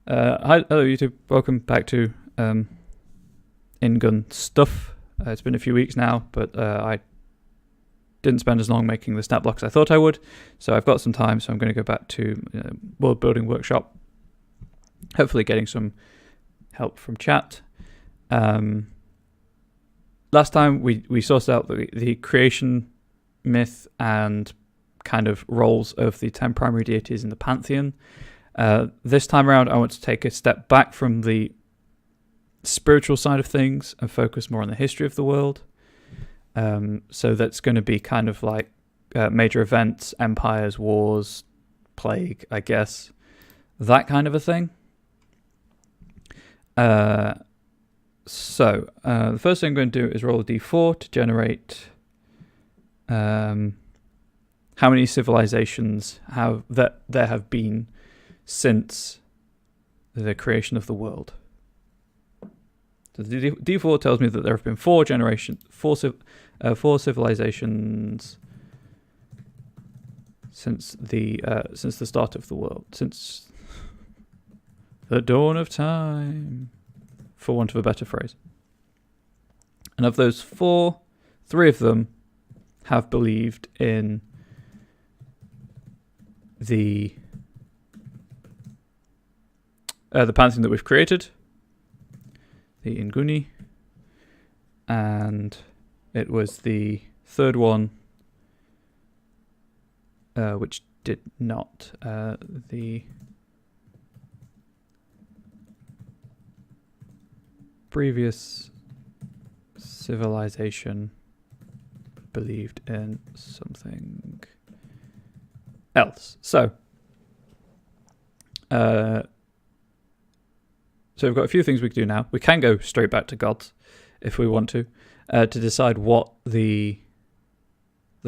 Hello YouTube, welcome back to Yngun stuff. It's been a few weeks now, but I didn't spend as long making the stat blocks as I thought I would, so I've got some time, so I'm going to go back to world building workshop, hopefully getting some help from chat. Last time we sorted out the creation myth and kind of roles of the 10 primary deities in the pantheon. This time around, I want to take a step back from the spiritual side of things and focus more on the history of the world. So that's going to be kind of like major events, empires, wars, plague, I guess, that kind of a thing. So the first thing I'm going to do is roll a d4 to generate how many civilizations there have been since the creation of the world. So the D4 tells me that there have been four civilizations since the start of the world, since the dawn of time, for want of a better phrase. And of those four, three of them have believed in the pantheon that we've created, the Yngun, and it was the third one which did not. The previous civilization believed in something else. So we've got a few things we can do now. We can go straight back to gods if we want to decide what the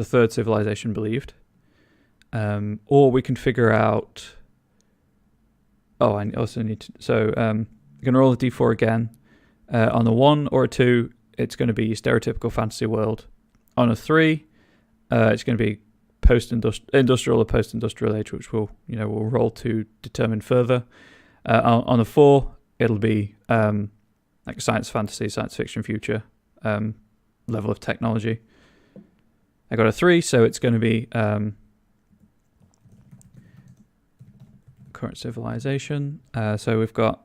third civilization believed. Or we can figure out... Oh, I also need to... So I'm going to roll a d4 again. On a 1 or a 2, it's going to be stereotypical fantasy world. On a 3, it's going to be industrial or post-industrial age, which we'll roll to determine further. On a 4, it'll be like science fantasy, science fiction future level of technology. I got a 3, so it's going to be current civilization. So we've got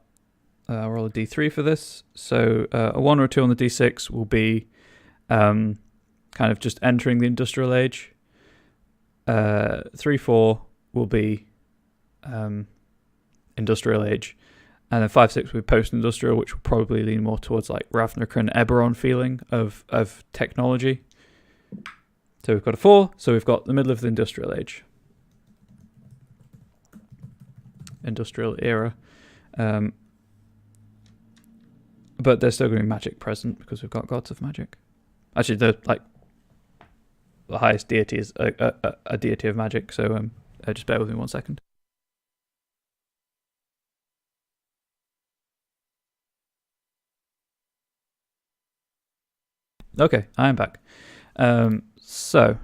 I'll roll a d3 for this. So a 1 or a 2 on the d6 will be kind of just entering the industrial age. 3, 4 will be industrial age. And then 5, 6 will be post-industrial, which will probably lean more towards like Ragnarok and Eberron feeling of technology. So we've got a 4, so we've got the middle of the industrial age. Industrial era. But there's still going to be magic present because we've got gods of magic. Actually, the highest deity is a deity of magic, so just bear with me 1 second. Okay, I am back. So,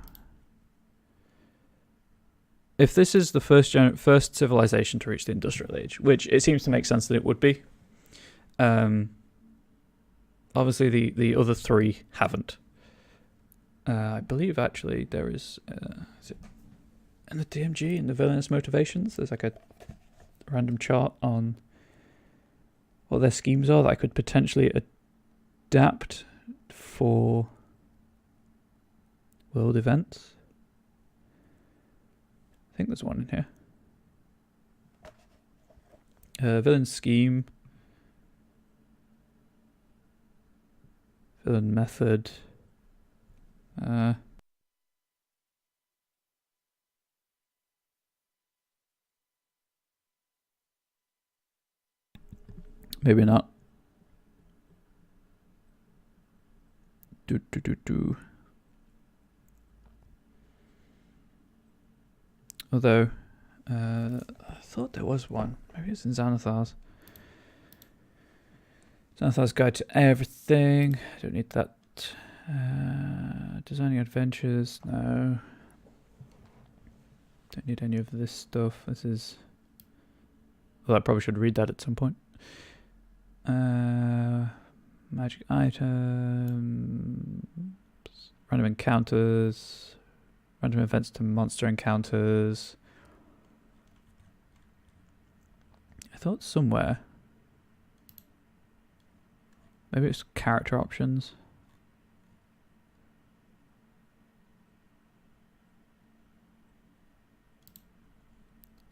if this is the first civilization to reach the industrial age, which it seems to make sense that it would be, obviously the other 3 haven't. I believe actually there is it in the DMG, in the villainous motivations, there's like a random chart on what their schemes are that I could potentially adapt for world events. I think there's one in here. Villain scheme. Villain method. Maybe not. Although, I thought there was one. Maybe it's in Xanathar's. Xanathar's Guide to Everything. I don't need that. Designing adventures. No. Don't need any of this stuff. This is Well, I probably should read that at some point. Magic items, random encounters, random events to monster encounters. I thought somewhere. Maybe it's character options.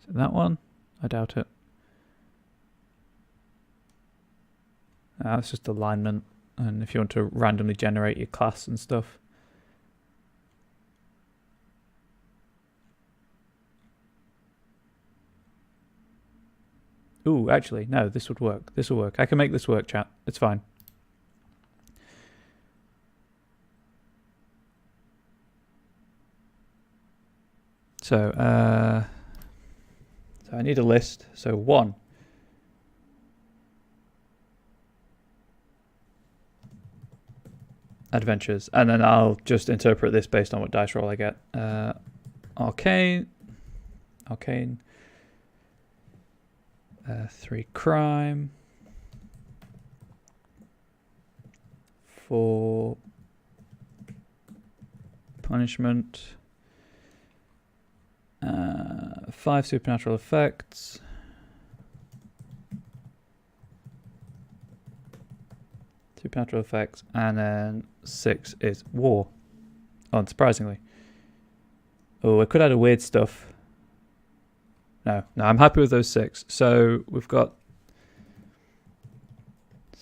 Is it that one? I doubt it. It's just alignment, and if you want to randomly generate your class and stuff. Ooh, actually, no, this would work. This will work. I can make this work, chat. It's fine. So I need a list. So 1. Adventures, and then I'll just interpret this based on what dice roll I get. Arcane, 3 crime, 4 punishment, 5 supernatural effects, 2 and then 6 is war. Unsurprisingly. Oh, I could add a weird stuff. No, I'm happy with those 6. So we've got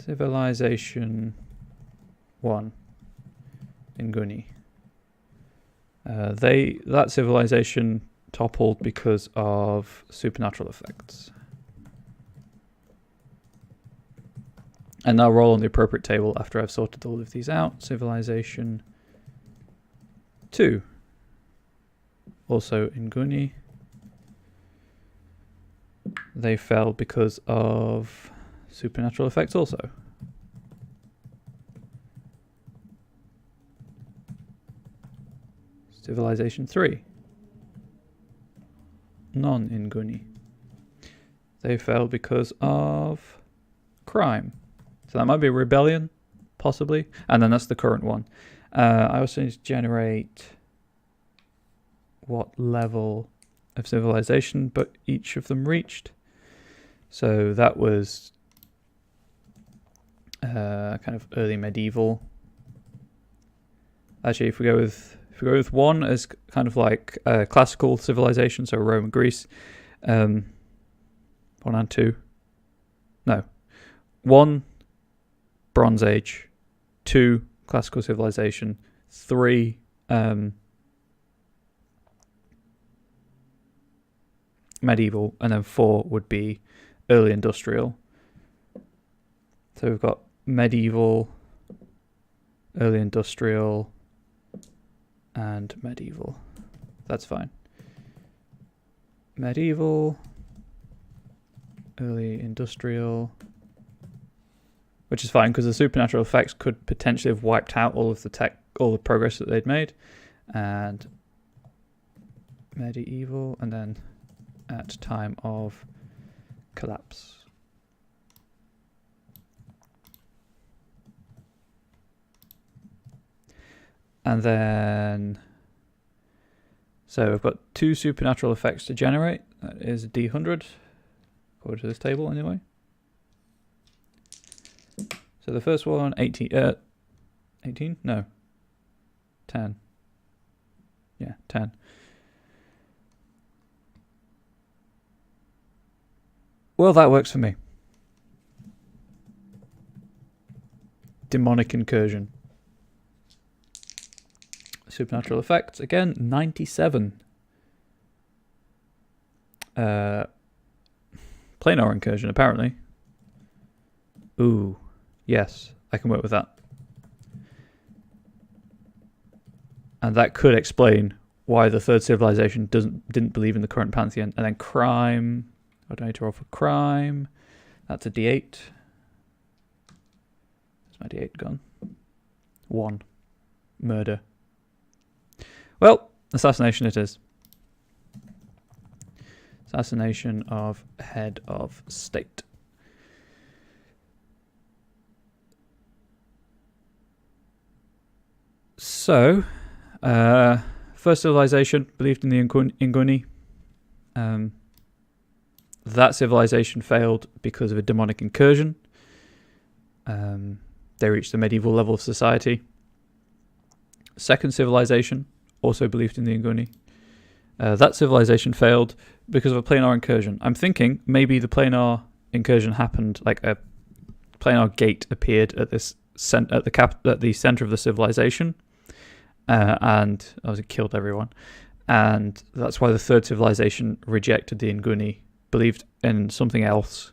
Civilization 1, Yngun. That civilization toppled because of supernatural effects. And I'll roll on the appropriate table after I've sorted all of these out. Civilization 2. Also Yngun. They fell because of supernatural effects also. Civilization 3. Non-Yngun. They fell because of crime. So that might be a rebellion, possibly. And then that's the current one. I also need to generate what level of civilization but each of them reached. So that was kind of early medieval. Actually, if we go with 1 as kind of like classical civilization, so Rome and Greece, 1 and 2. No, 1 Bronze Age, 2 classical civilization, 3 medieval, and then 4 would be early industrial. So we've got medieval, early industrial, and medieval. That's fine. Medieval, early industrial, which is fine because the supernatural effects could potentially have wiped out all of the tech, all the progress that they'd made. And medieval, and then at time of collapse. And then, so we've got 2 supernatural effects to generate. That is a D100, according to this table anyway. So the first one, 18? No. 10. Yeah, 10. Well, that works for me. Demonic incursion. Supernatural effects, again, 97. Planar incursion, apparently. Ooh, yes, I can work with that. And that could explain why the third civilization didn't believe in the current pantheon. And then crime. What do I need to roll for crime? That's a D8. Where's my D8 gone? 1. Murder. Well, assassination it is. So Assassination of head of state. So, first civilization believed in the Inguni. That civilization failed because of a demonic incursion. They reached the medieval level of society. Second civilization also believed in the Inguni. That civilization failed because of a planar incursion. I'm thinking maybe the planar incursion happened, like a planar gate appeared at the center of the civilization, and obviously killed everyone. And that's why the third civilization rejected the Inguni, believed in something else.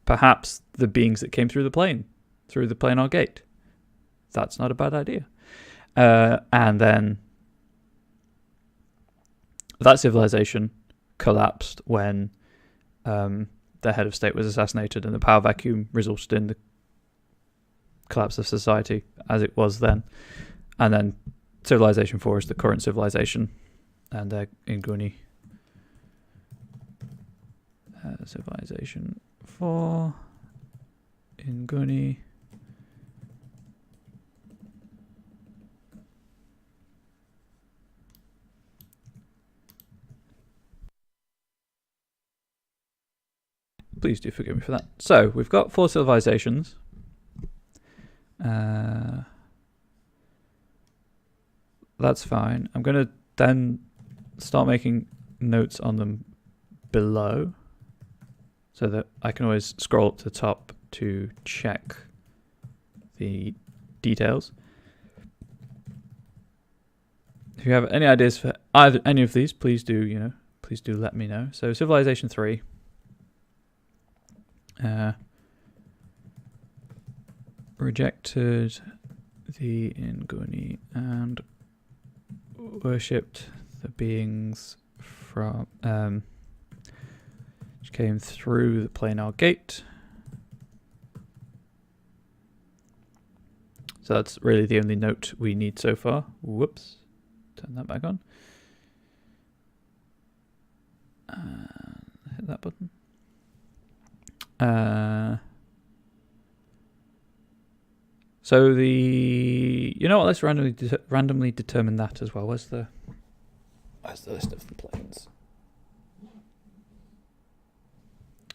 Perhaps the beings that came through the planar gate. That's not a bad idea. And then that civilization collapsed when the head of state was assassinated, and the power vacuum resulted in the collapse of society as it was then. And then civilization 4 is the current civilization, and Inguni. Civilization 4, Inguni. Please do forgive me for that. So we've got 4 civilizations. That's fine. I'm going to then start making notes on them below, so that I can always scroll up to the top to check the details. If you have any ideas for any of these, please do let me know. So civilization 3. Rejected the Inguni and worshipped the beings from which came through the planar gate. So that's really the only note we need so far. Whoops. Turn that back on. Hit that button. So let's randomly determine that as well. Where's the list of the planes?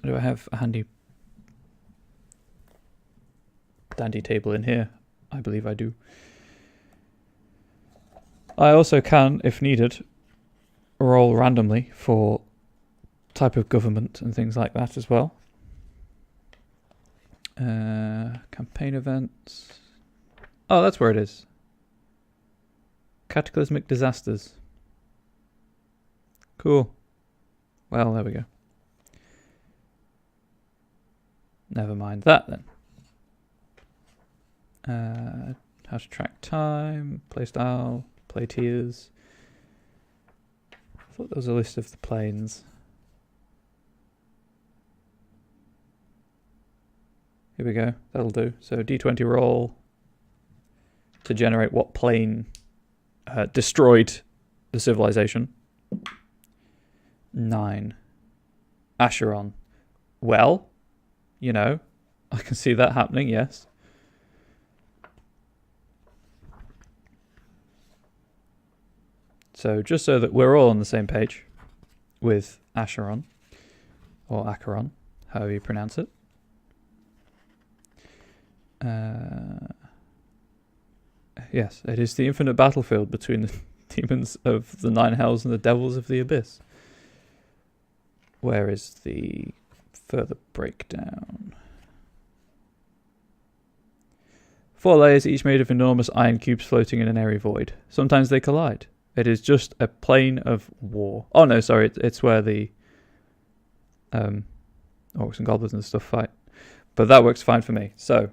Do I have a handy dandy table in here? I believe I do. I also can, if needed, roll randomly for type of government and things like that as well. Campaign events. Oh, that's where it is. Cataclysmic disasters. Cool. Well, there we go. Never mind that then. How to track time, play style, play tiers. I thought there was a list of the planes. Here we go. That'll do. So D20 roll to generate what plane destroyed the civilization. 9. Acheron. Well, I can see that happening, yes. So just so that we're all on the same page with Acheron, or Acheron, however you pronounce it. Yes, it is the infinite battlefield between the demons of the 9 hells and the devils of the abyss. Where is the further breakdown? 4 layers, each made of enormous iron cubes floating in an airy void. Sometimes they collide. It is just a plane of war. Oh no, sorry, it's where the orcs and goblins and stuff fight. But that works fine for me. So,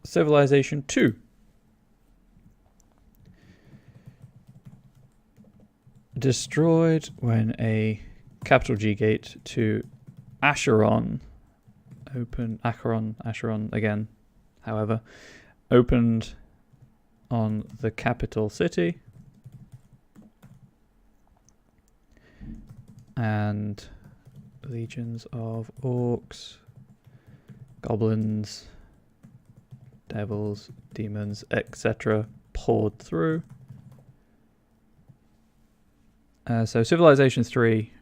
Civilization 2. Destroyed when a capital G gate to Acheron Acheron again, however, opened on the capital city. and legions of orcs, goblins, devils, demons, etc. poured through. So Civilization 3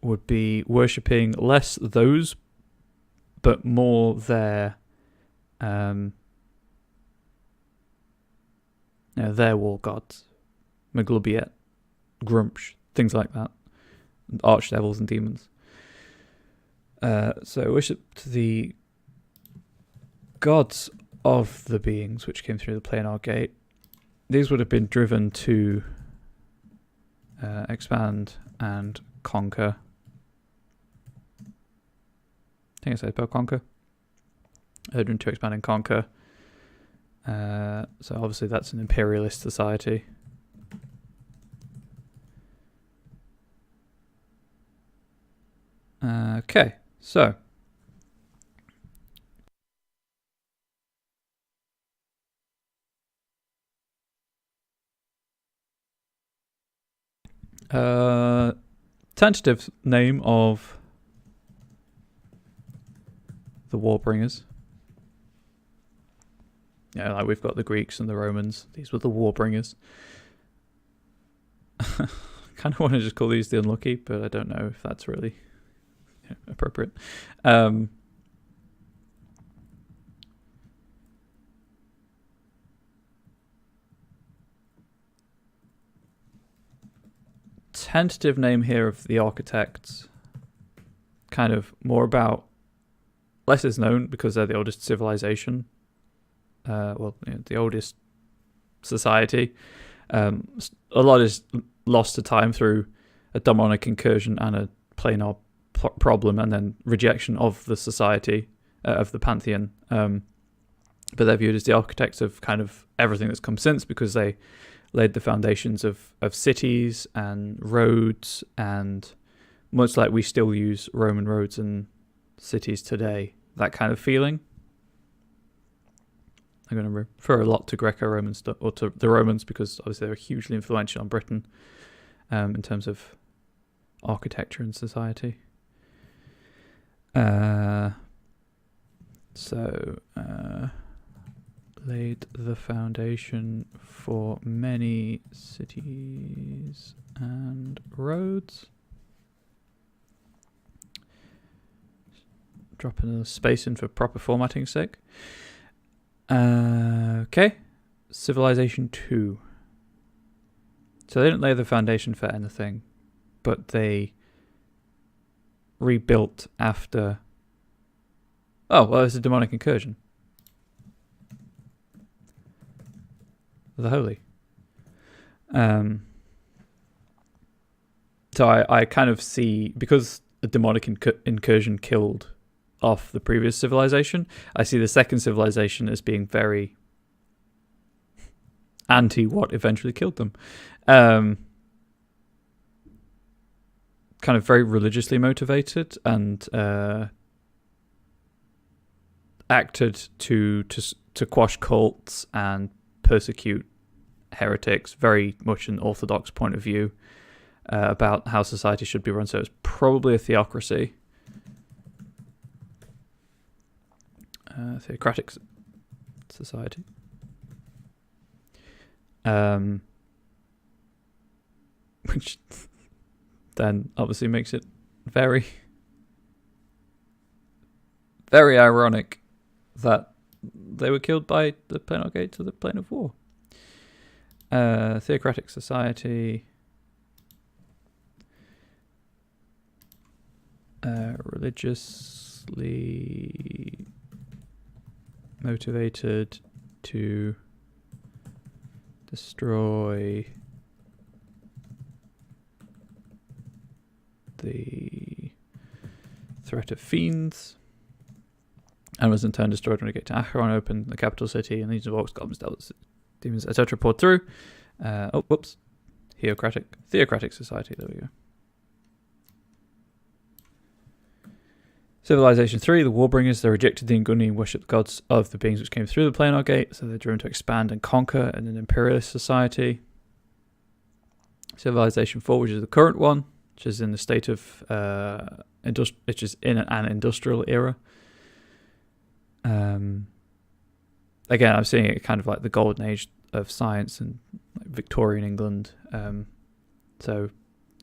would be worshipping less those, but more their war gods, Maglubiet, Grumsh, things like that, archdevils and demons. So worship to the gods of the beings which came through the planar gate. These would have been driven to expand and conquer. I think I said about conquer. Driven to expand and conquer. So obviously that's an imperialist society. Okay, so tentative name of the Warbringers. Yeah, like we've got the Greeks and the Romans. These were the Warbringers. Kind of want to just call these the Unlucky, but I don't know if that's really appropriate. Tentative name here of the architects, kind of more about, less is known because they're the oldest civilization. The oldest society. A lot is lost to time through a demonic incursion and a planar problem, and then rejection of the society, of the pantheon. But they're viewed as the architects of kind of everything that's come since, because they laid the foundations of cities and roads, and much like we still use Roman roads and cities today, that kind of feeling. I'm going to refer a lot to Greco-Roman stuff, or to the Romans, because obviously they were hugely influential on Britain in terms of architecture and society. Laid the foundation for many cities and roads. Dropping a space in for proper formatting's sake. Okay, Civilization 2. So they didn't lay the foundation for anything, but they rebuilt after. Oh, well, it's a demonic incursion. The Holy. So I kind of see, because the demonic incursion killed off the previous civilization, I see the second civilization as being very anti what eventually killed them. Kind of very religiously motivated, and acted to quash cults and persecute heretics. Very much an orthodox point of view about how society should be run. So it's probably a theocracy. Theocratic society. Which then obviously makes it very, very ironic that they were killed by the planar gate to the plane of war. Theocratic society. Religiously motivated to destroy the threat of fiends, and was in turn destroyed when it got to Acheron, opened the capital city, and these orcs, goblins, devils, demons, etc. poured through. Theocratic society, there we go. Civilization 3, the Warbringers, they rejected the Yngun and worshipped the gods of the beings which came through the planar gate, so they're driven to expand and conquer in an imperialist society. Civilization 4, which is the current one, which is in the state of which is in an industrial era. Again, I'm seeing it kind of like the golden age of science and like Victorian England. So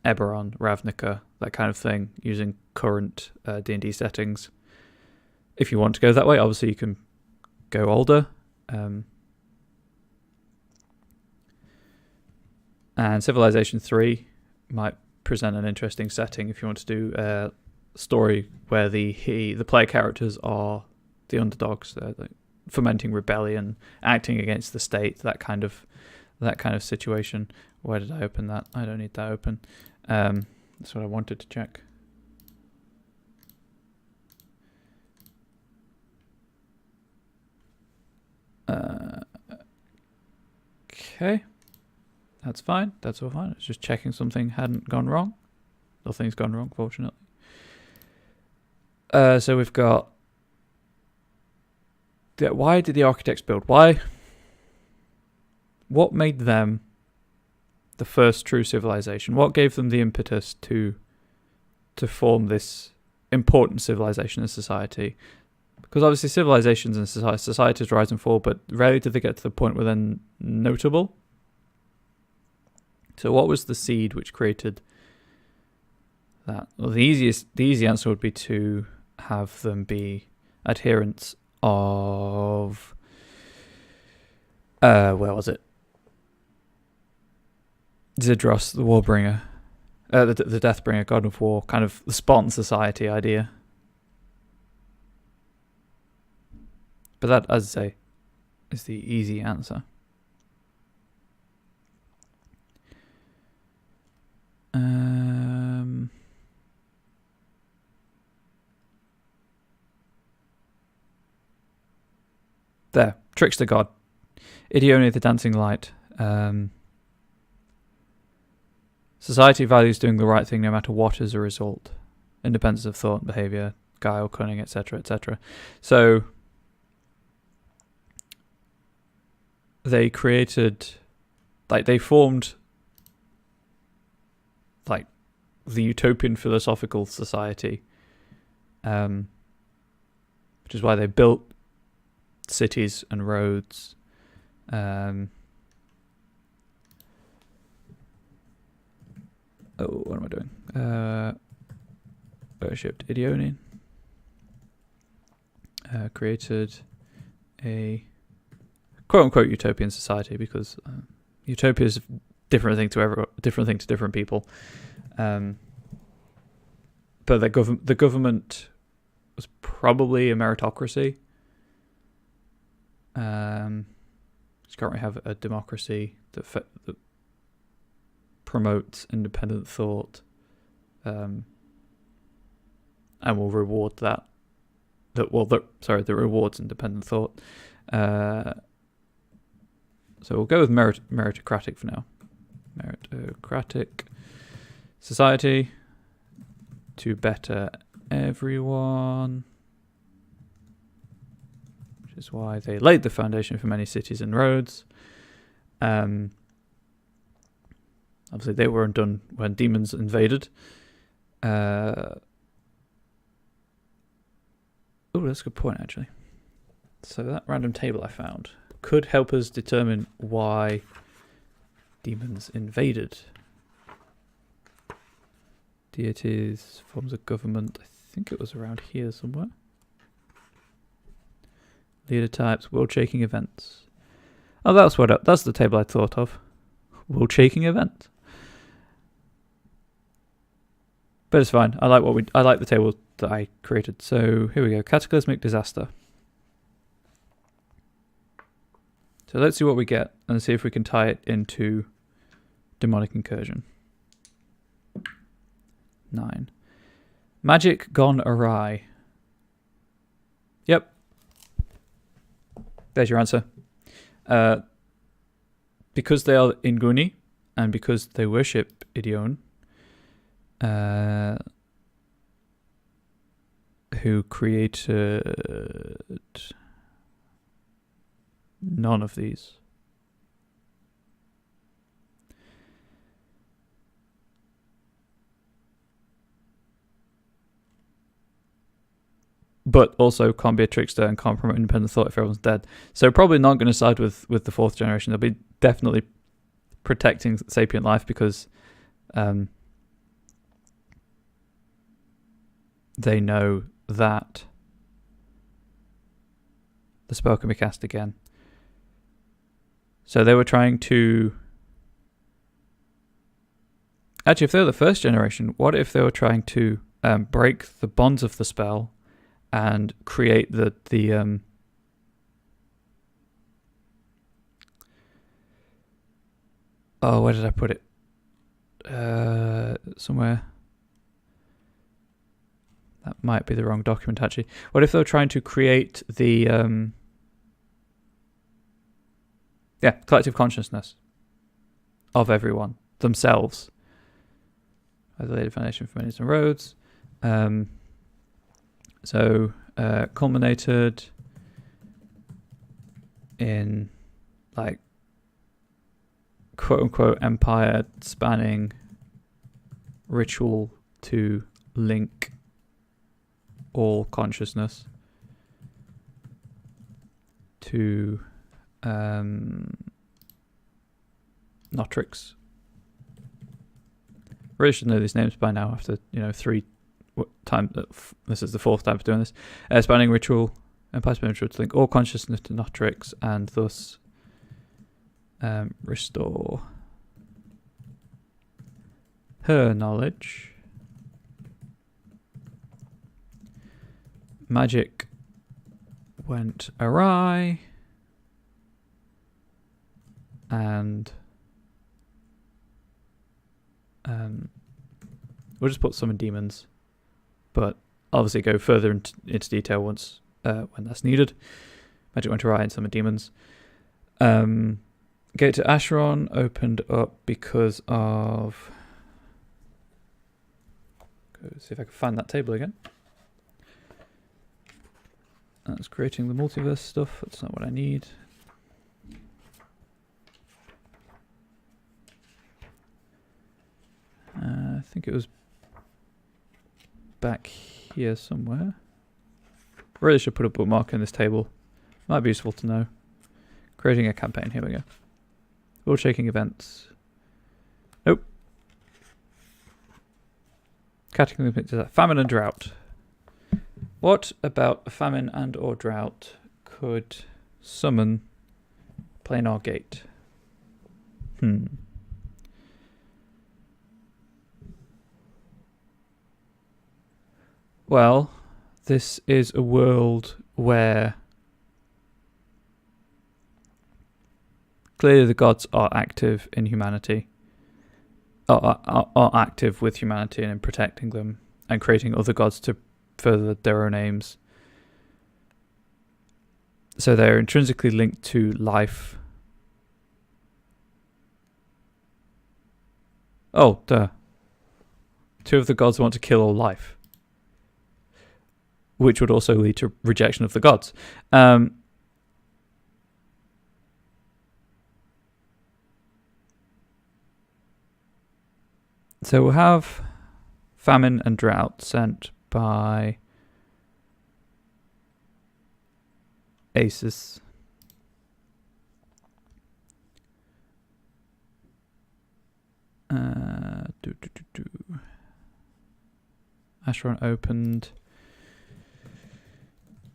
Eberron, Ravnica, that kind of thing, using current D&D settings. If you want to go that way, obviously you can go older. And Civilization 3 might present an interesting setting if you want to do a story where the player characters are the underdogs. They're like fomenting rebellion, acting against the state, that kind of situation. Where did I open that? I don't need that open. That's what I wanted to check. Okay, that's fine. That's all fine. It's just checking something hadn't gone wrong. Nothing's gone wrong, fortunately. So we've got. Why did the architects build? Why? What made them the first true civilization? What gave them the impetus to form this important civilization and society? Because obviously civilizations and societies rise and fall, but rarely do they get to the point where they're notable. So what was the seed which created that? Well, the easy answer would be to have them be adherents of where was it? Zidros, the Warbringer, the Deathbringer, God of War, kind of the Spartan society idea. But that, as I say, is the easy answer. There, Trickster God, Idione the Dancing Light. Society values doing the right thing no matter what as a result. Independence of thought and behavior, guile, cunning, etc., etc. So they created, they formed the utopian philosophical society, which is why they built cities and roads. What am I doing? Worshipped Idione. Created a quote-unquote utopian society, because utopia is a different thing to different people. But the government was probably a meritocracy. You can't really have a democracy that promotes independent thought, and will reward that rewards independent thought. So we'll go with meritocratic for now. Meritocratic society to better everyone, which is why they laid the foundation for many cities and roads. Obviously, they were undone when demons invaded. Oh, that's a good point, actually. So that random table I found could help us determine why demons invaded. Deities, forms of government. I think it was around here somewhere. Leader types, world-shaking events. Oh, that's the table I thought of. World-shaking event. But it's fine. I like the table that I created. So here we go. Cataclysmic disaster. So let's see what we get and see if we can tie it into demonic incursion. 9. Magic gone awry. Yep. There's your answer. Because they are Inguni and because they worship Idione, who created none of these. but also can't be a trickster and can't promote independent thought if everyone's dead. So probably not going to side with the fourth generation. They'll be definitely protecting sapient life because they know that the spell can be cast again. So they were trying to... Actually, if they were the first generation, what if they were trying to break the bonds of the spell and create the oh, where did I put it? Somewhere. That might be the wrong document, actually. What if they were trying to create the collective consciousness of everyone themselves? I laid a foundation for many and roads. So culminated in like quote unquote empire spanning ritual to link all consciousness to Notrix. Really should know these names by now after, three times. This is the fourth time for doing this. Spanning ritual, empire spanning ritual to link all consciousness to Notrix and thus restore her knowledge. Magic went awry and we'll just put summon demons, but obviously go further into detail once when that's needed. Magic went awry and summon demons. Gate to Acheron opened up because of... Go see if I can find that table again. That's creating the multiverse stuff. That's not what I need. I think it was back here somewhere. Really should put a bookmark in this table. Might be useful to know. Creating a campaign. Here we go. World shaking events. Nope. Category famine and drought. What about a famine and or drought could summon planar gate? Well, this is a world where clearly the gods are active in humanity, are active with humanity and in protecting them and creating other gods to further their own aims. So they're intrinsically linked to life. Oh, duh. Two of the gods want to kill all life, which would also lead to rejection of the gods. So we'll have famine and drought sent by Asus. Acheron opened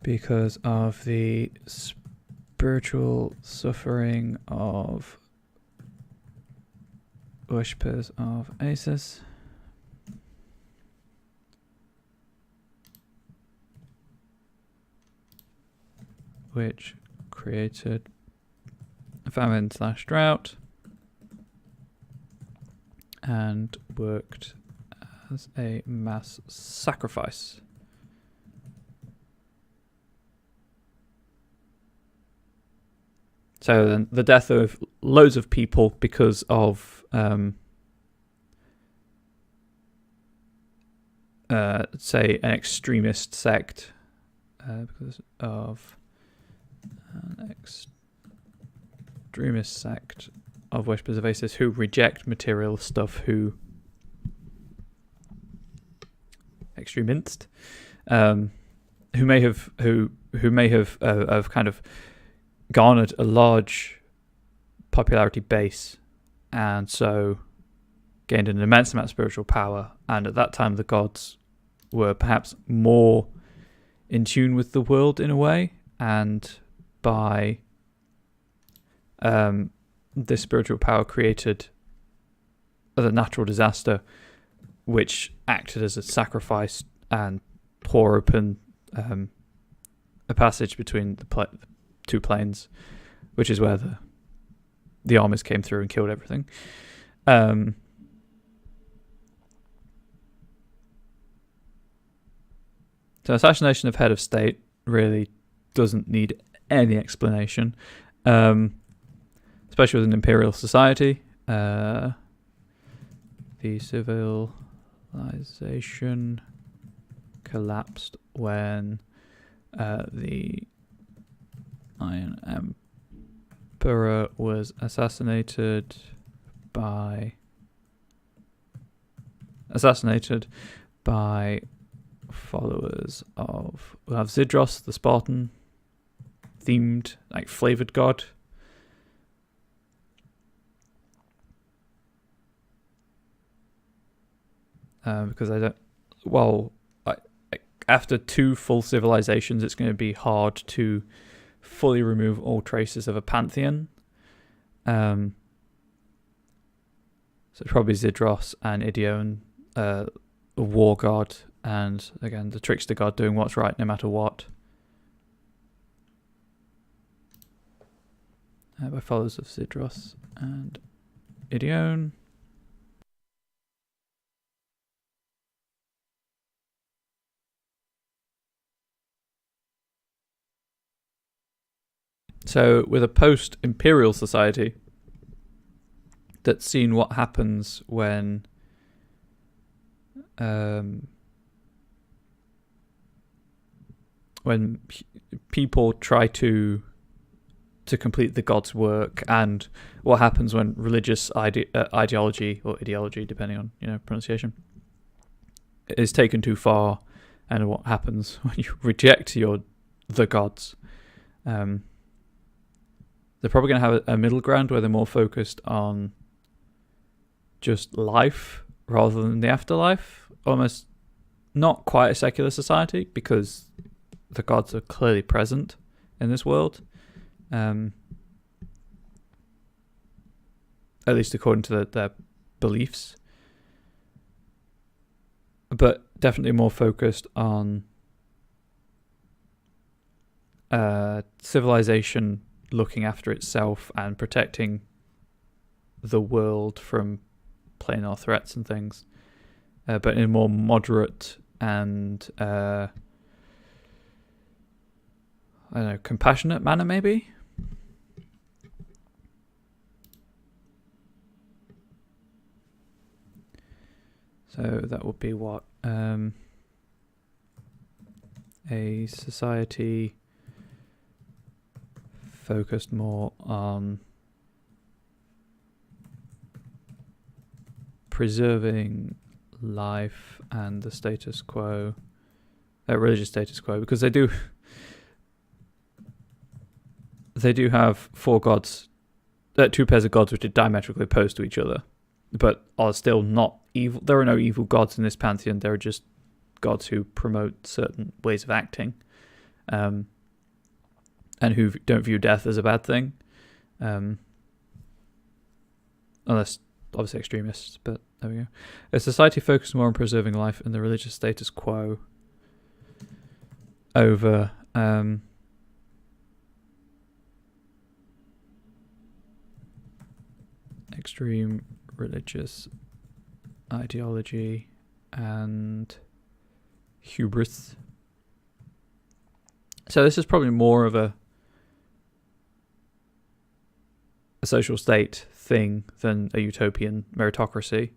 because of the spiritual suffering of worshippers of Asus. Which created famine/drought and worked as a mass sacrifice. So then the death of loads of people because of say an extremist sect, because of an extremist sect of worshippers of Asus who reject material stuff, who extremist who may have kind of garnered a large popularity base, and so gained an immense amount of spiritual power. And at that time, the gods were perhaps more in tune with the world in a way, and by this spiritual power created the natural disaster, which acted as a sacrifice and tore open a passage between the two planes, which is where the armies came through and killed everything. So assassination of head of state really doesn't need any explanation, especially with an imperial society. The civilization collapsed when the Iron Emperor was assassinated by followers of Zidros, the Spartan themed, like, flavored god. Because after 2 full civilizations, it's going to be hard to fully remove all traces of a pantheon. So probably Zidros and Yngun, a war god, and again the trickster god doing what's right no matter what. By followers of Zidros and Yngun. So with a post-imperial society that's seen what happens when people try to complete the god's work, and what happens when religious ideology or ideology, depending on pronunciation, is taken too far, and what happens when you reject the gods. They're probably going to have a middle ground where they're more focused on just life rather than the afterlife. Almost not quite a secular society, because the gods are clearly present in this world. At least according to their beliefs. But definitely more focused on civilization looking after itself and protecting the world from planar threats and things, but in a more moderate and compassionate manner, maybe. So that would be what a society focused more on preserving life and the status quo, religious status quo, because they do have 4 gods, 2 pairs of gods which are diametrically opposed to each other, but are still not evil. There are no evil gods in this pantheon. There are just gods who promote certain ways of acting, and who don't view death as a bad thing, unless obviously extremists. But there we go. A society focused more on preserving life and the religious status quo over extreme religious ideology and hubris. So this is probably more of a social state thing than a utopian meritocracy.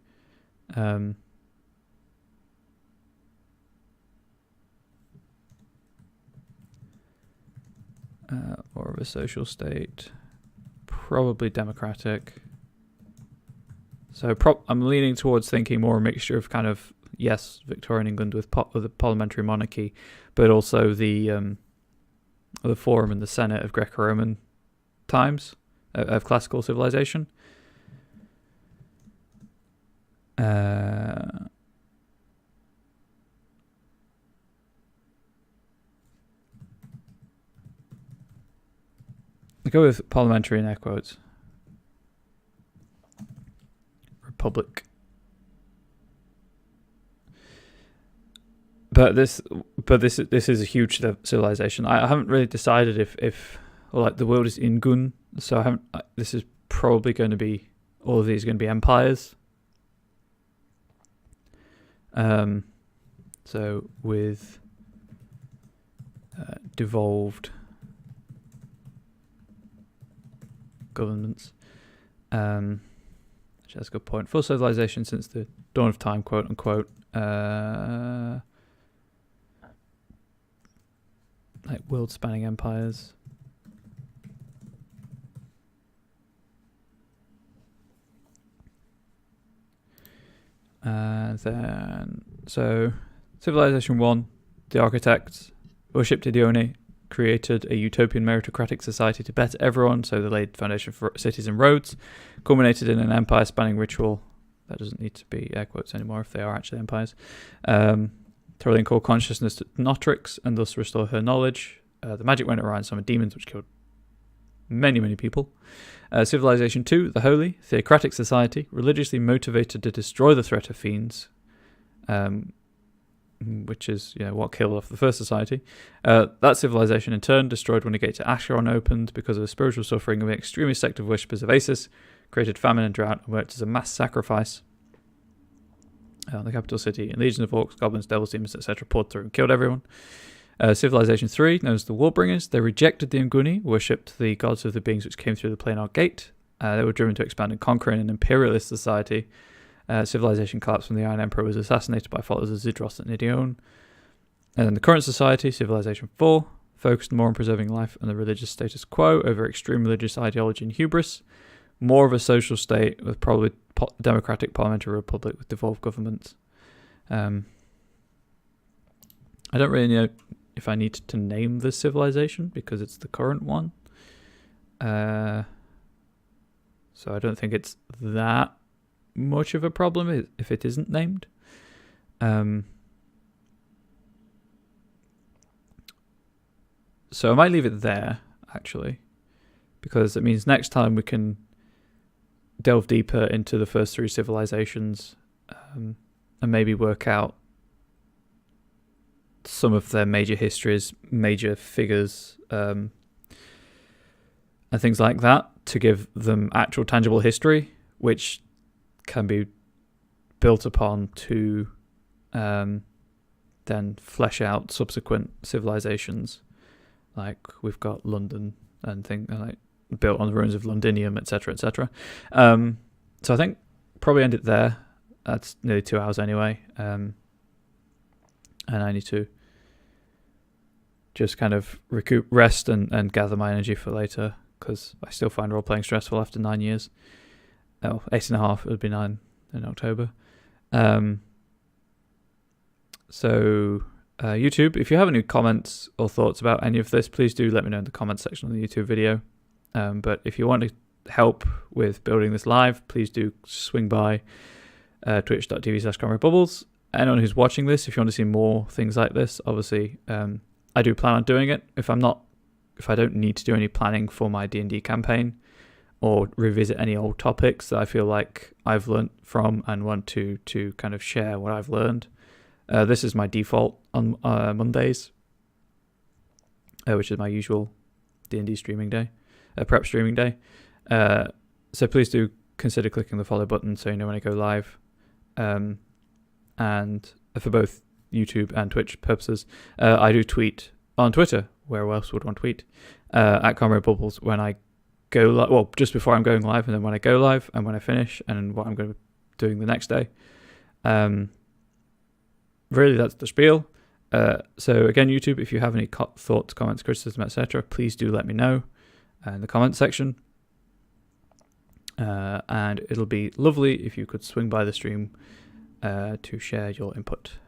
Or of a social state, probably democratic. So I'm leaning towards thinking more a mixture of kind of yes, Victorian England with the parliamentary monarchy, but also the Forum and the Senate of Greco-Roman times of classical civilization. I go with parliamentary in air quotes. Republic. But this is a huge civilization. I haven't really decided if the world is Yngun, so I haven't. This is probably going to be, all of these are going to be empires. So with devolved governments. Actually, that's a good point. Full civilization since the dawn of time, quote unquote. Like world-spanning empires. Then, so Civilization 1, the architects worshipped Idione, created a utopian meritocratic society to better everyone, so they laid foundation for cities and roads, culminated in an empire-spanning ritual. That doesn't need to be air quotes anymore if they are actually empires. To link all consciousness to Notrix and thus restore her knowledge. The magic went around summoned demons, which killed many, many people. Civilization 2, the Holy, theocratic society, religiously motivated to destroy the threat of fiends, which is what killed off the first society. That civilization in turn destroyed when the gate to Acheron opened because of the spiritual suffering of an extremist sect of worshippers of Asis, created famine and drought, and worked as a mass sacrifice. The capital city, and legions of orcs, goblins, devils, demons, etc. poured through and killed everyone. Civilization 3, known as the Warbringers, they rejected the Unguni, worshipped the gods of the beings which came through the planar gate. They were driven to expand and conquer in an imperialist society. Civilization collapsed when the Iron Emperor was assassinated by followers of Zidros and Idione. And then the current society, Civilization 4, focused more on preserving life and the religious status quo over extreme religious ideology and hubris. More of a social state with probably democratic parliamentary republic with devolved governments. I don't really know if I need to name this civilization because it's the current one. So I don't think it's that much of a problem if it isn't named. So I might leave it there, actually, because it means next time we can delve deeper into the first three civilizations and maybe work out some of their major histories, major figures, and things like that to give them actual tangible history, which can be built upon to then flesh out subsequent civilizations. Like we've got London and things like built on the ruins of Londinium, etc., etc. So I think probably end it there. That's nearly 2 hours anyway. And I need to just kind of rest and gather my energy for later, because I still find role-playing stressful after 9 years. Oh, 8.5, it would be 9 in October. So YouTube, if you have any comments or thoughts about any of this, please do let me know in the comments section of the YouTube video. But if you want to help with building this live, please do swing by twitch.tv/ComradeBubbles. Anyone who's watching this, if you want to see more things like this, obviously I do plan on doing it. If I don't need to do any planning for my D&D campaign or revisit any old topics that I feel like I've learned from and want to kind of share what I've learned, this is my default on Mondays, which is my usual D&D streaming day. Prep streaming day. So please do consider clicking the follow button so you know when I go live. And for both YouTube and Twitch purposes, I do tweet on Twitter. Where else would one tweet? At Comrade Bubbles when I go live. Well, just before I'm going live, and then when I go live, and when I finish, and what I'm going to be doing the next day. Really, that's the spiel. So again, YouTube, if you have any thoughts, comments, criticism, etc., please do let me know in the comment section. And it'll be lovely if you could swing by the stream to share your input.